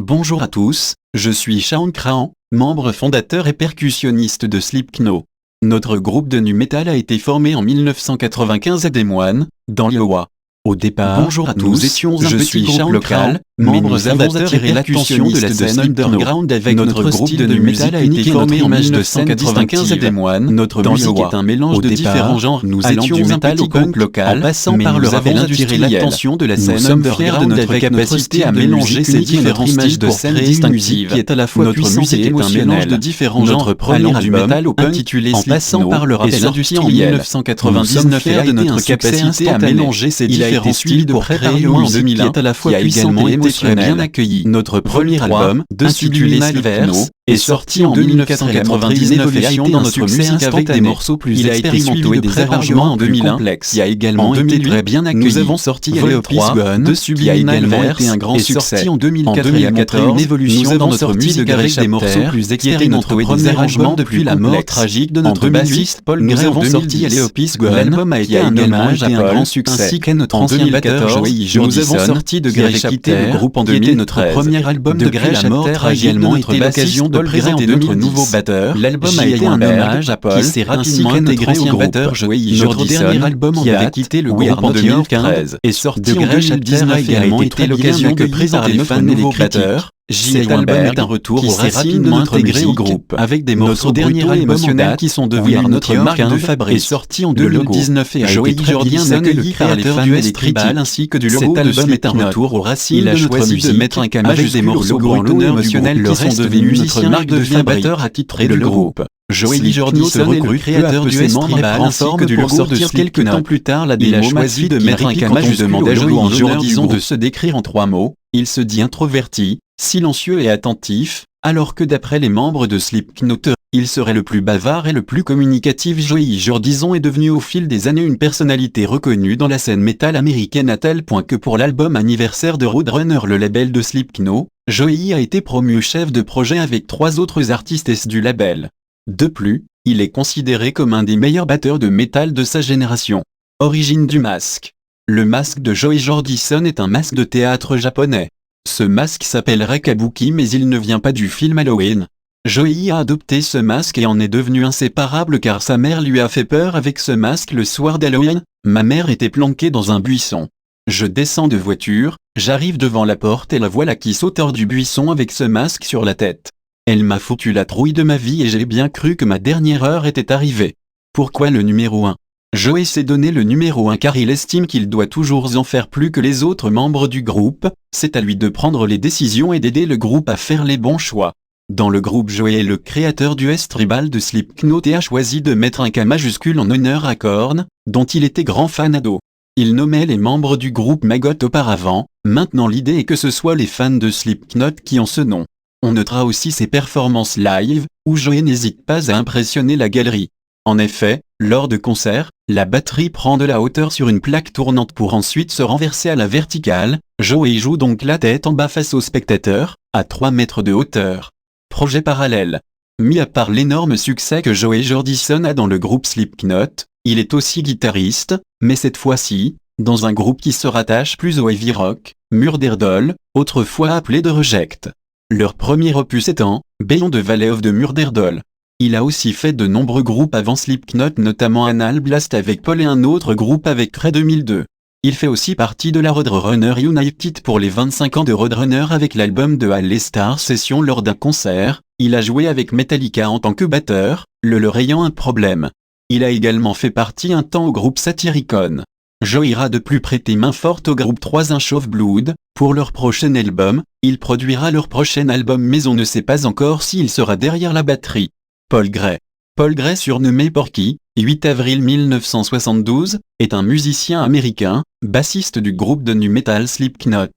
Bonjour à tous, je suis Shawn Crahan, membre fondateur et percussionniste de Slipknot. Notre groupe de nu metal a été formé en 1995 à Des Moines, dans l'Iowa. Au départ, Bonjour à tous, nous étions un petit groupe local, mais nous avons attiré l'attention de la scène underground avec notre groupe de nu metal a été formé en 1995 à Des Moines, notre musique est un mélange de différents genres. Nous étions un petit groupe local, en passant par le rap attiré l'attention de la scène underground de notre capacité à mélanger ces différents styles de scène distinctive qui est à la fois puissante et émotionnelle. De différents genres. Notre premier album, intitulé en passant par le rap industriel en 1999, de notre capacité à mélanger ces différents styles pour créer une musique qui est à la fois puissante et émotionnelle. Bien accueilli. Notre premier album, intitulé Slipknot, est sorti en 1999 et a été dans notre musique avec des morceaux plus expérimentaux et des arrangements en 2001 qui a également été très bien accueilli. Nous avons sorti Leopis Gun de Subliminal Verse et un grand succès. En 2014, une évolution dans notre musique avec des morceaux plus expérimentaux et des arrangements depuis la mort tragique de notre bassiste Paul Gray. Nous avons sorti Leopis Gun. L'album a été un hommage et un grand succès. Ainsi qu'à notre ancien batteur Joey Jordison. Nous avons sorti de Grey Chapter, le groupe en 2013. Notre premier album de Grey Chapter a également été l'occasion de présenter notre nouveau batteur. L'album a été un hommage à Paul, qui s'est rapidement intégré au groupe. Notre dernier album qui avait quitté le groupe en 2015 est sorti en 2019 a également été l'occasion de présenter les fans et les créateurs. Cet album est un retour aux racines de notre intégré au groupe, avec des morceaux brutaux et émotionnels qui sont devenus notre marque de fabrique. Est sorti en 2019 et a été très bien accueilli par les fans et les tribal ainsi que du logo de Slipknot. Cet album est un retour aux racines de notre musique, de mettre un K avec des morceaux brutaux et émotionnels qui sont devenus notre marque de fabrique attitré du groupe. Joey Jordison est le créateur du S-Tribal ainsi que du logo de Slipknot. Quelques temps plus tard, la DA a choisi de mettre un K majuscule au logo. Jordison de se décrire en 3 mots. Il se dit introverti, silencieux et attentif, alors que d'après les membres de Slipknot, il serait le plus bavard et le plus communicatif. Joey Jordison est devenu au fil des années une personnalité reconnue dans la scène métal américaine à tel point que pour l'album anniversaire de Roadrunner, le label de Slipknot, Joey a été promu chef de projet avec 3 autres artistes du label. De plus, il est considéré comme un des meilleurs batteurs de métal de sa génération. Origine du masque. Le masque de Joey Jordison est un masque de théâtre japonais. Ce masque s'appellerait Kabuki mais il ne vient pas du film Halloween. Joey a adopté ce masque et en est devenu inséparable car sa mère lui a fait peur avec ce masque le soir d'Halloween. Ma mère était planquée dans un buisson. Je descends de voiture, j'arrive devant la porte et la voilà qui saute hors du buisson avec ce masque sur la tête. Elle m'a foutu la trouille de ma vie et j'ai bien cru que ma dernière heure était arrivée. Pourquoi le numéro 1 ? Joey s'est donné le numéro 1 car il estime qu'il doit toujours en faire plus que les autres membres du groupe, c'est à lui de prendre les décisions et d'aider le groupe à faire les bons choix. Dans le groupe, Joey est le créateur du S-Tribal de Slipknot et a choisi de mettre un K majuscule en honneur à Korn, dont il était grand fan ado. Il nommait les membres du groupe Maggot auparavant, maintenant l'idée est que ce soit les fans de Slipknot qui ont ce nom. On notera aussi ses performances live, où Joey n'hésite pas à impressionner la galerie. En effet, lors de concerts, la batterie prend de la hauteur sur une plaque tournante pour ensuite se renverser à la verticale. Joey joue donc la tête en bas face aux spectateurs, à 3 mètres de hauteur. Projet parallèle. Mis à part l'énorme succès que Joey Jordison a dans le groupe Slipknot, il est aussi guitariste, mais cette fois-ci, dans un groupe qui se rattache plus au heavy rock, Murderdoll, autrefois appelé The Reject. Leur premier opus étant Beyond the Valley of the Murderdoll. Il a aussi fait de nombreux groupes avant Slipknot, notamment Anal Blast avec Paul et un autre groupe avec Cray 2002. Il fait aussi partie de la Roadrunner United pour les 25 ans de Roadrunner avec l'album de All Star Session lors d'un concert. Il a joué avec Metallica en tant que batteur, leur ayant un problème. Il a également fait partie un temps au groupe Satyricon. Joey ira de plus prêter main forte au groupe 3 Inch of Blood. Pour leur prochain album, il produira leur prochain album mais on ne sait pas encore s'il sera derrière la batterie. Paul Gray. Paul Gray, surnommé Porky, 8 avril 1972, est un musicien américain, bassiste du groupe de nu metal Slipknot.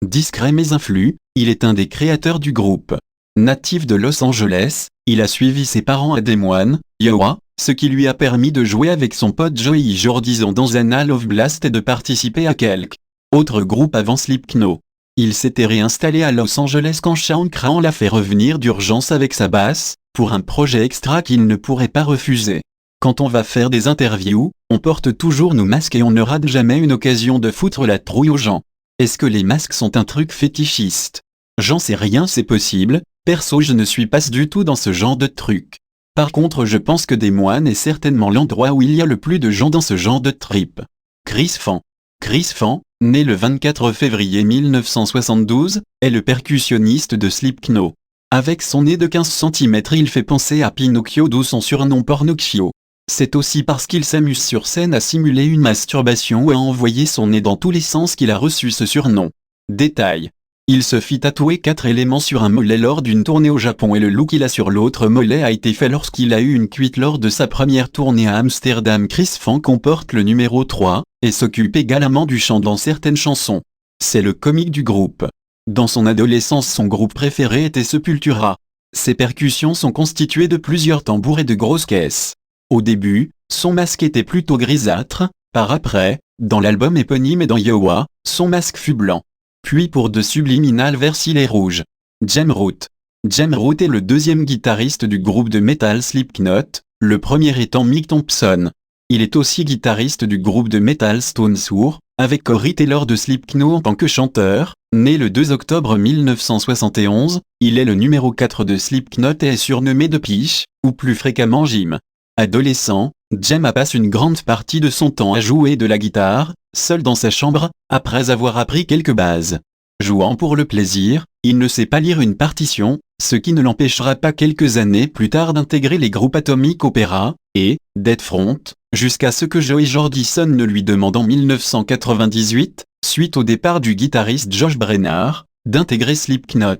Discret mais influent, il est un des créateurs du groupe. Natif de Los Angeles, il a suivi ses parents à Des Moines, Iowa, ce qui lui a permis de jouer avec son pote Joey Jordison dans Annals of Blast et de participer à quelques autres groupes avant Slipknot. Il s'était réinstallé à Los Angeles quand Shawn Crahan l'a fait revenir d'urgence avec sa basse, pour un projet extra qu'il ne pourrait pas refuser. Quand on va faire des interviews, on porte toujours nos masques et on ne rate jamais une occasion de foutre la trouille aux gens. Est-ce que les masques sont un truc fétichiste ? J'en sais rien, c'est possible, perso je ne suis pas du tout dans ce genre de truc. Par contre je pense que Des Moines est certainement l'endroit où il y a le plus de gens dans ce genre de trip. Chris Fan. Chris Fan, né le 24 février 1972, est le percussionniste de Slipknot. Avec son nez de 15 cm il fait penser à Pinocchio, d'où son surnom Pornocchio. C'est aussi parce qu'il s'amuse sur scène à simuler une masturbation ou à envoyer son nez dans tous les sens qu'il a reçu ce surnom. Détail. Il se fit tatouer 4 éléments sur un mollet lors d'une tournée au Japon et le loup qu'il a sur l'autre mollet a été fait lorsqu'il a eu une cuite lors de sa première tournée à Amsterdam. Chris Fan comporte le numéro 3 et s'occupe également du chant dans certaines chansons. C'est le comique du groupe. Dans son adolescence, son groupe préféré était Sepultura. Ses percussions sont constituées de plusieurs tambours et de grosses caisses. Au début, son masque était plutôt grisâtre, par après, dans l'album éponyme et dans Iowa, son masque fut blanc. Puis pour de Subliminal Verse il est rouge. Jim Root. Jim Root est le deuxième guitariste du groupe de metal Slipknot, le premier étant Mick Thompson. Il est aussi guitariste du groupe de metal Stone Sour, avec Corey Taylor de Slipknot en tant que chanteur. Né le 2 octobre 1971, il est le numéro 4 de Slipknot et est surnommé The Piche, ou plus fréquemment Jim. Adolescent, Jim passe une grande partie de son temps à jouer de la guitare, seul dans sa chambre, après avoir appris quelques bases. Jouant pour le plaisir, il ne sait pas lire une partition, ce qui ne l'empêchera pas quelques années plus tard d'intégrer les groupes Atomic Opera et Dead Front, jusqu'à ce que Joey Jordison ne lui demande en 1998, suite au départ du guitariste Josh Brenner, d'intégrer Slipknot.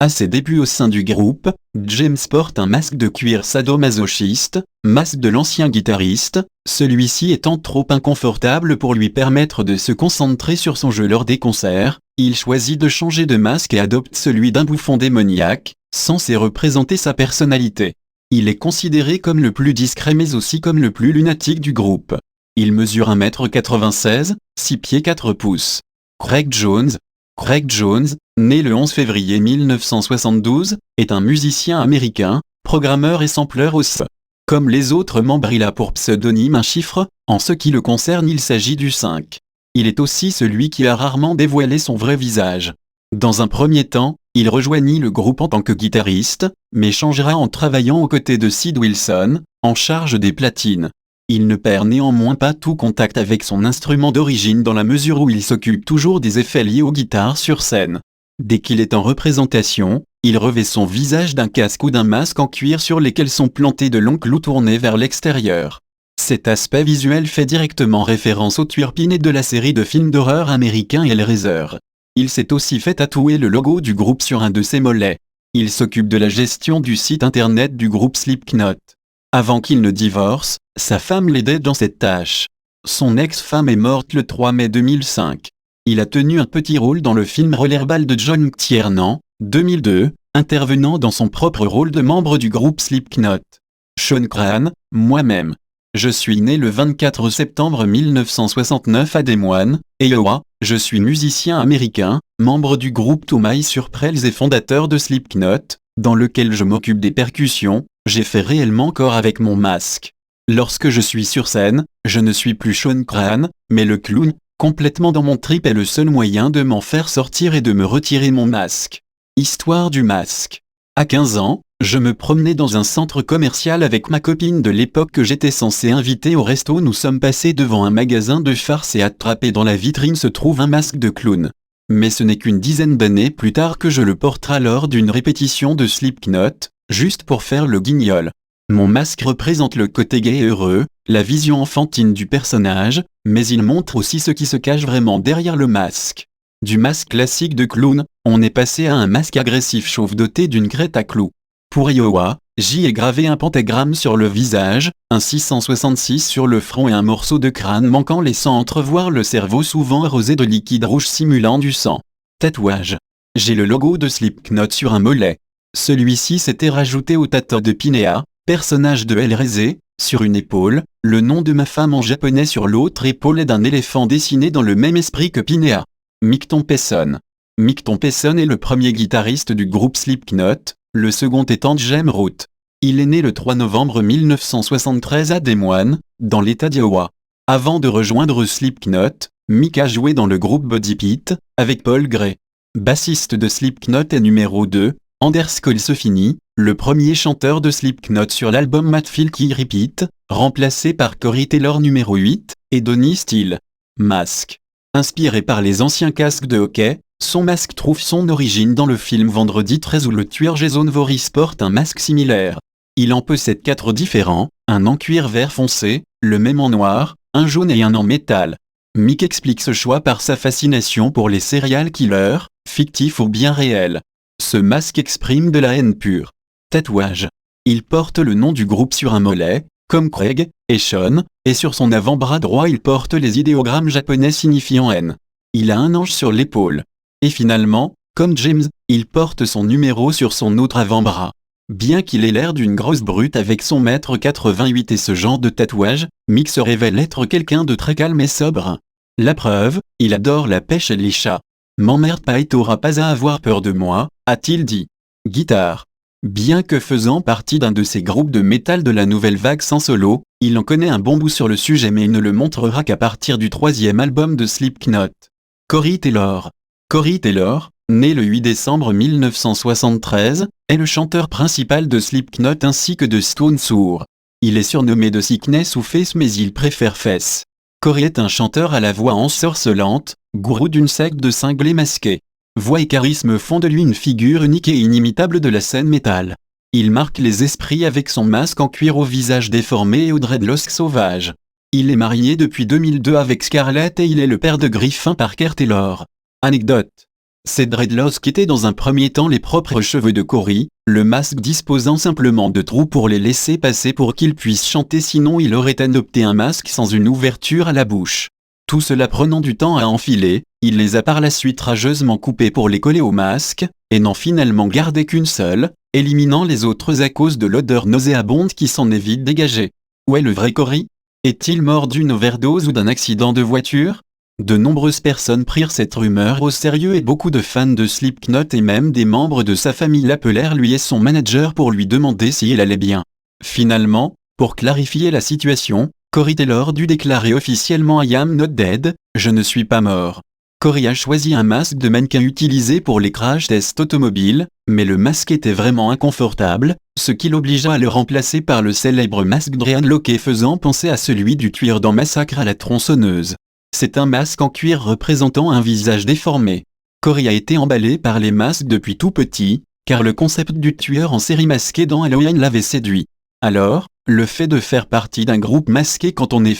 À ses débuts au sein du groupe, James porte un masque de cuir sadomasochiste, masque de l'ancien guitariste, celui-ci étant trop inconfortable pour lui permettre de se concentrer sur son jeu lors des concerts. Il choisit de changer de masque et adopte celui d'un bouffon démoniaque, censé représenter sa personnalité. Il est considéré comme le plus discret mais aussi comme le plus lunatique du groupe. Il mesure 1m96, 6 pieds 4 pouces. Craig Jones. Craig Jones, né le 11 février 1972, est un musicien américain, programmeur et sampleur aussi. Comme les autres membres, il a pour pseudonyme un chiffre, en ce qui le concerne il s'agit du 5. Il est aussi celui qui a rarement dévoilé son vrai visage. Dans un premier temps, il rejoignit le groupe en tant que guitariste, mais changera en travaillant aux côtés de Sid Wilson, en charge des platines. Il ne perd néanmoins pas tout contact avec son instrument d'origine dans la mesure où il s'occupe toujours des effets liés aux guitares sur scène. Dès qu'il est en représentation, il revêt son visage d'un casque ou d'un masque en cuir sur lesquels sont plantés de longs clous tournés vers l'extérieur. Cet aspect visuel fait directement référence au turpiné de la série de films d'horreur américain Hellraiser. Il s'est aussi fait tatouer le logo du groupe sur un de ses mollets. Il s'occupe de la gestion du site internet du groupe Slipknot. Avant qu'il ne divorce, sa femme l'aidait dans cette tâche. Son ex-femme est morte le 3 mai 2005. Il a tenu un petit rôle dans le film Rollerball de John McTiernan, 2002, intervenant dans son propre rôle de membre du groupe Slipknot. Sean Crane, moi-même. Je suis né le 24 septembre 1969 à Des Moines, Iowa. Je suis musicien américain, membre du groupe Toomai Surprise et fondateur de Slipknot, dans lequel je m'occupe des percussions. J'ai fait réellement corps avec mon masque. Lorsque je suis sur scène, je ne suis plus Sean Crane, mais le clown, complètement dans mon trip est le seul moyen de m'en faire sortir et de me retirer mon masque. Histoire du masque. À 15 ans, je me promenais dans un centre commercial avec ma copine de l'époque que j'étais censé inviter au resto. Nous sommes passés devant un magasin de farce et attrapé dans la vitrine se trouve un masque de clown. Mais ce n'est qu'une dizaine d'années plus tard que je le porterai lors d'une répétition de Slipknot, juste pour faire le guignol. Mon masque représente le côté gai et heureux, la vision enfantine du personnage, mais il montre aussi ce qui se cache vraiment derrière le masque. Du masque classique de clown, on est passé à un masque agressif chauve doté d'une crête à clous. Pour Iowa, J est gravé un pentagramme sur le visage, un 666 sur le front et un morceau de crâne manquant laissant entrevoir le cerveau souvent arrosé de liquide rouge simulant du sang. Tatouage. J'ai le logo de Slipknot sur un mollet. Celui-ci s'était rajouté au tatou de Pinea, personnage de Hellraiser, sur une épaule, le nom de ma femme en japonais sur l'autre épaule et d'un éléphant dessiné dans le même esprit que Pinea. Mick Thompson. Mick Thompson est le premier guitariste du groupe Slipknot, le second étant Jim Root. Il est né le 3 novembre 1973 à Des Moines, dans l'état d'Iowa. Avant de rejoindre Slipknot, Mick a joué dans le groupe Body Pit, avec Paul Gray. bassiste de Slipknot et numéro 2, Anders Colsefini, le premier chanteur de Slipknot sur l'album Matt Filky Repeat, remplacé par Corey Taylor numéro 8, et Donnie Steele. Masque. Inspiré par les anciens casques de hockey, son masque trouve son origine dans le film Vendredi 13 où le tueur Jason Voorhees porte un masque similaire. Il en possède 4 différents, un en cuir vert foncé, le même en noir, un jaune et un en métal. Mick explique ce choix par sa fascination pour les serial killers, fictifs ou bien réels. Ce masque exprime de la haine pure. Tatouage. Il porte le nom du groupe sur un mollet, comme Craig et Sean, et sur son avant-bras droit il porte les idéogrammes japonais signifiant haine. Il a un ange sur l'épaule. Et finalement, comme James, il porte son numéro sur son autre avant-bras. Bien qu'il ait l'air d'une grosse brute avec son 1m88 et ce genre de tatouage, Mick se révèle être quelqu'un de très calme et sobre. La preuve, il adore la pêche et les chats. M'emmerde pas et t'auras pas à avoir peur de moi, a-t-il dit. Guitare. Bien que faisant partie d'un de ces groupes de métal de la nouvelle vague sans solo, il en connaît un bon bout sur le sujet mais il ne le montrera qu'à partir du 3e album de Slipknot. Corey Taylor. Corey Taylor, né le 8 décembre 1973, est le chanteur principal de Slipknot ainsi que de Stone Sour. Il est surnommé de Sickness ou Face mais il préfère Face. Corey est un chanteur à la voix ensorcelante, gourou d'une secte de cinglés masqués. Voix et charisme font de lui une figure unique et inimitable de la scène métal. Il marque les esprits avec son masque en cuir au visage déformé et aux dreadlocks sauvages. Il est marié depuis 2002 avec Scarlett et il est le père de Griffin Parker Taylor. Anecdote. Ces dreadlocks étaient dans un premier temps les propres cheveux de Corey, le masque disposant simplement de trous pour les laisser passer pour qu'il puisse chanter sinon il aurait adopté un masque sans une ouverture à la bouche. Tout cela prenant du temps à enfiler, il les a par la suite rageusement coupés pour les coller au masque, et n'en finalement gardé qu'une seule, éliminant les autres à cause de l'odeur nauséabonde qui s'en est vite dégagée. Où est le vrai Corey? Est-il mort d'une overdose ou d'un accident de voiture? De nombreuses personnes prirent cette rumeur au sérieux et beaucoup de fans de Slipknot et même des membres de sa famille l'appelèrent lui et son manager pour lui demander si il allait bien. Finalement, pour clarifier la situation, Corey Taylor dut déclarer officiellement I am not dead, je ne suis pas mort. Corey a choisi un masque de mannequin utilisé pour les crash tests automobiles, mais le masque était vraiment inconfortable, ce qui l'obligea à le remplacer par le célèbre masque Dread Lockey faisant penser à celui du tueur dans Massacre à la tronçonneuse. C'est un masque en cuir représentant un visage déformé. Corey a été emballé par les masques depuis tout petit, car le concept du tueur en série masqué dans Halloween l'avait séduit. Alors, le fait de faire partie d'un groupe masqué quand on est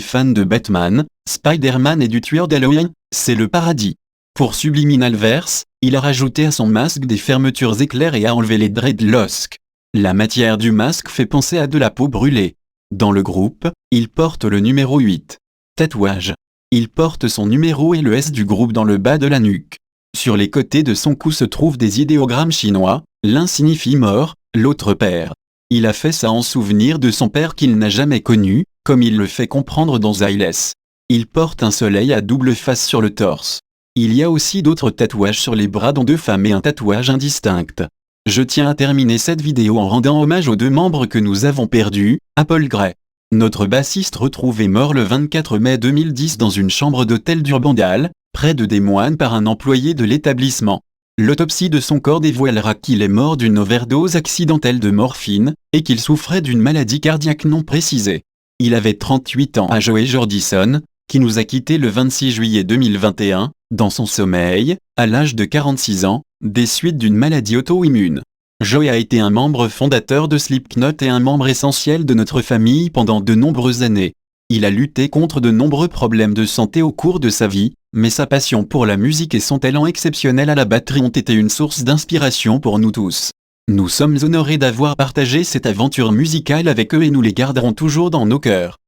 fan de Batman, Spider-Man et du tueur d'Halloween, c'est le paradis. Pour Subliminal Verse, il a rajouté à son masque des fermetures éclairs et a enlevé les dreadlocks. La matière du masque fait penser à de la peau brûlée. Dans le groupe, il porte le numéro 8. Tatouage. Il porte son numéro et le S du groupe dans le bas de la nuque. Sur les côtés de son cou se trouvent des idéogrammes chinois, l'un signifie mort, l'autre père. Il a fait ça en souvenir de son père qu'il n'a jamais connu, comme il le fait comprendre dans Zyless. Il porte un soleil à double face sur le torse. Il y a aussi d'autres tatouages sur les bras dont 2 femmes et un tatouage indistinct. Je tiens à terminer cette vidéo en rendant hommage aux 2 membres que nous avons perdus, Paul Gray. Notre bassiste retrouvé mort le 24 mai 2010 dans une chambre d'hôtel d'Urbandale, près de Des Moines par un employé de l'établissement. L'autopsie de son corps dévoilera qu'il est mort d'une overdose accidentelle de morphine, et qu'il souffrait d'une maladie cardiaque non précisée. Il avait 38 ans à Joey Jordison, qui nous a quittés le 26 juillet 2021, dans son sommeil, à l'âge de 46 ans, des suites d'une maladie auto-immune. Joey a été un membre fondateur de Slipknot et un membre essentiel de notre famille pendant de nombreuses années. Il a lutté contre de nombreux problèmes de santé au cours de sa vie, mais sa passion pour la musique et son talent exceptionnel à la batterie ont été une source d'inspiration pour nous tous. Nous sommes honorés d'avoir partagé cette aventure musicale avec eux et nous les garderons toujours dans nos cœurs.